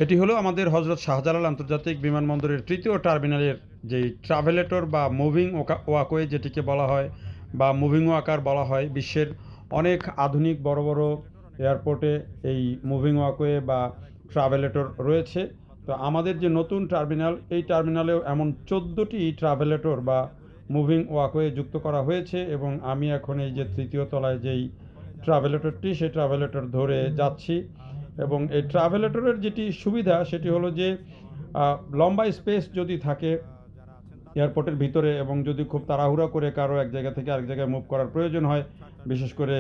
এটি হলো আমাদের হজরত শাহজালাল আন্তর্জাতিক বিমানবন্দরের তৃতীয় টার্মিনালের যেই ট্রাভেলেটর বা মুভিং ওয়াকওয়ে যেটিকে বলা হয় বা মুভিং ওয়াকার বলা হয়। বিশ্বের অনেক আধুনিক বড় বড় এয়ারপোর্টে এই মুভিং ওয়াকওয়ে বা ট্রাভেলেটর রয়েছে। তো আমাদের যে নতুন টার্মিনাল, এই টার্মিনালেও এমন 14টি ট্রাভেলেটর বা মুভিং ওয়াকওয়ে যুক্ত করা হয়েছে এবং আমি এখন এই যে তৃতীয় তলায় যেই ট্রাভেলেটরটি, সেই ট্রাভেলেটর ধরে যাচ্ছি। এবং এই ট্রাভেলেটরের যেটি সুবিধা সেটি হলো যে লম্বা স্পেস যদি থাকে এয়ারপোর্টের ভিতরে এবং যদি খুব তাড়াহুড়া করে কারো এক জায়গা থেকে আরেক জায়গায় মুভ করার প্রয়োজন হয়, বিশেষ করে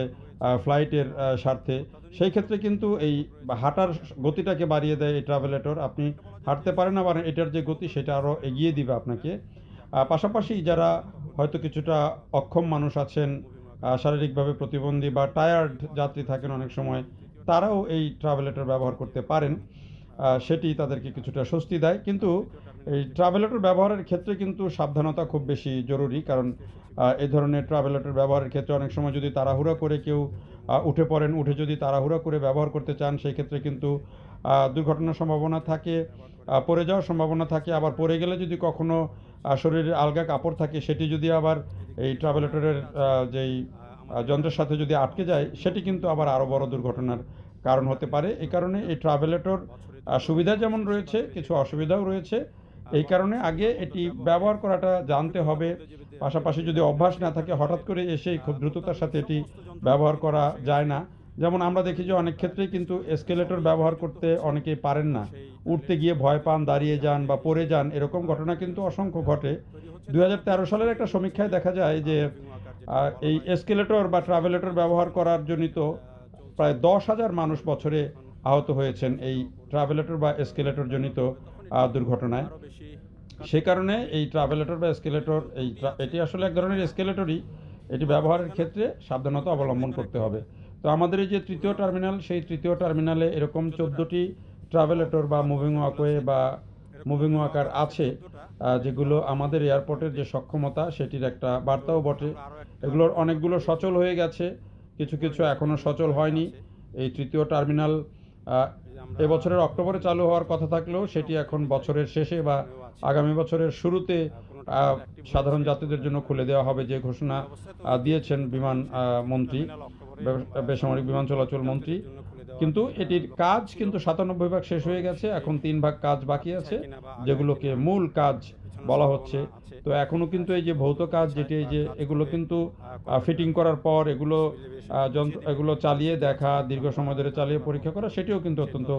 ফ্লাইটের স্বার্থে, সেই ক্ষেত্রে কিন্তু এই হাঁটার গতিটাকে বাড়িয়ে দেয় এই ট্রাভেলেটর। আপনি হাঁটতে পারেন, আবার এটার যে গতি সেটা আরও এগিয়ে দিবে আপনাকে। পাশাপাশি যারা হয়তো কিছুটা অক্ষম মানুষ আছেন, শারীরিকভাবে প্রতিবন্ধী বা টায়ার্ড যাত্রী থাকেন অনেক সময়, তারাও এই ট্রাভেলেটর ব্যবহার করতে পারেন। সেটি তাদেরকে কিছুটা স্বস্তি দেয়। কিন্তু এই ট্রাভেলেটর ব্যবহারের ক্ষেত্রে কিন্তু সাবধানতা খুব বেশি জরুরি। কারণ এই ধরনের ট্রাভেলেটর ব্যবহারের ক্ষেত্রে অনেক সময় যদি তাড়াহুড়া করে কেউ উঠে পড়েন, উঠে যদি তাড়াহুড়া করে ব্যবহার করতে চান, সেই ক্ষেত্রে কিন্তু দুর্ঘটনার সম্ভাবনা থাকে, পড়ে যাওয়ার সম্ভাবনা থাকে। আবার পড়ে গেলে যদি কখনো শরীরে আলগা কাপড় থাকে, সেটি যদি আবার এই ট্রাভেলেটরের যেই যন্ত্রের সাথে যদি আটকে যায়, সেটি কিন্তু আবার আরও বড় দুর্ঘটনার কারণ হতে পারে। এই কারণে এই ট্রাভেলেটর সুবিধা যেমন রয়েছে, কিছু অসুবিধাও রয়েছে। এই কারণে আগে এটি ব্যবহার করাটা জানতে হবে। পাশাপাশি যদি অভ্যাস না থাকে, হঠাৎ করে এসেই খুব দ্রুততার সাথে এটি ব্যবহার করা যায় না। যেমন আমরা দেখি যে অনেক ক্ষেত্রেই কিন্তু এসকেলেটর ব্যবহার করতে অনেকেই পারেন না, উঠতে গিয়ে ভয় পান, দাঁড়িয়ে যান বা পড়ে যান। এরকম ঘটনা কিন্তু অসংখ্য ঘটে। 2013 সালের একটা সমীক্ষায় দেখা যায় যে এই এসকেলেটর বা ট্রাভেলেটর ব্যবহার করার জনিত প্রায় 10,000 মানুষ বছরে আহত হয়েছেন এই ট্রাভেলেটর বা এসকেলেটর জনিত দুর্ঘটনায়। সে কারণে এই ট্রাভেলেটর বা এসকেলেটর, এটি আসলে এক ধরনের এসকেলেটরই, এটি ব্যবহারের ক্ষেত্রে সাবধানতা অবলম্বন করতে হবে। তো আমাদের এই যে তৃতীয় টার্মিনাল, সেই তৃতীয় টার্মিনালে এরকম 14টি ট্রাভেলেটর বা মুভিং ওয়াকওয়ে বা মুভিং ওয়াকার আছে, যেগুলো আমাদের এয়ারপোর্টের যে সক্ষমতা সেটির একটা বার্তাও বটে। এগুলোর অনেকগুলো সচল হয়ে গেছে, কিছু কিছু এখনও সচল হয়নি। এই তৃতীয় টার্মিনাল এবছরের অক্টোবরে চালু হওয়ার কথা থাকলেও সেটি এখন বছরের শেষে বা আগামী বছরের শুরুতে সাধারণ যাত্রীদের জন্য খুলে দেওয়া হবে, যে ঘোষণা দিয়েছেন বিমান মন্ত্রী, বেসামরিক বিমান চলাচল মন্ত্রী। কিন্তু এটির কাজ কিন্তু 97 ভাগ শেষ হয়ে গেছে, এখন 3 ভাগ কাজ বাকি আছে, যেগুলোকে মূল কাজ বলা হচ্ছে। তো এখনও কিন্তু এই যে ভৌত কাজ, যেটি এই যে এগুলো কিন্তু ফিটিং করার পর এগুলো চালিয়ে দেখা, দীর্ঘ সময় ধরে চালিয়ে পরীক্ষা করা, সেটিও কিন্তু অত্যন্ত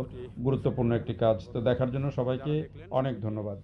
গুরুত্বপূর্ণ একটি কাজ। তো দেখার জন্য সবাইকে অনেক ধন্যবাদ।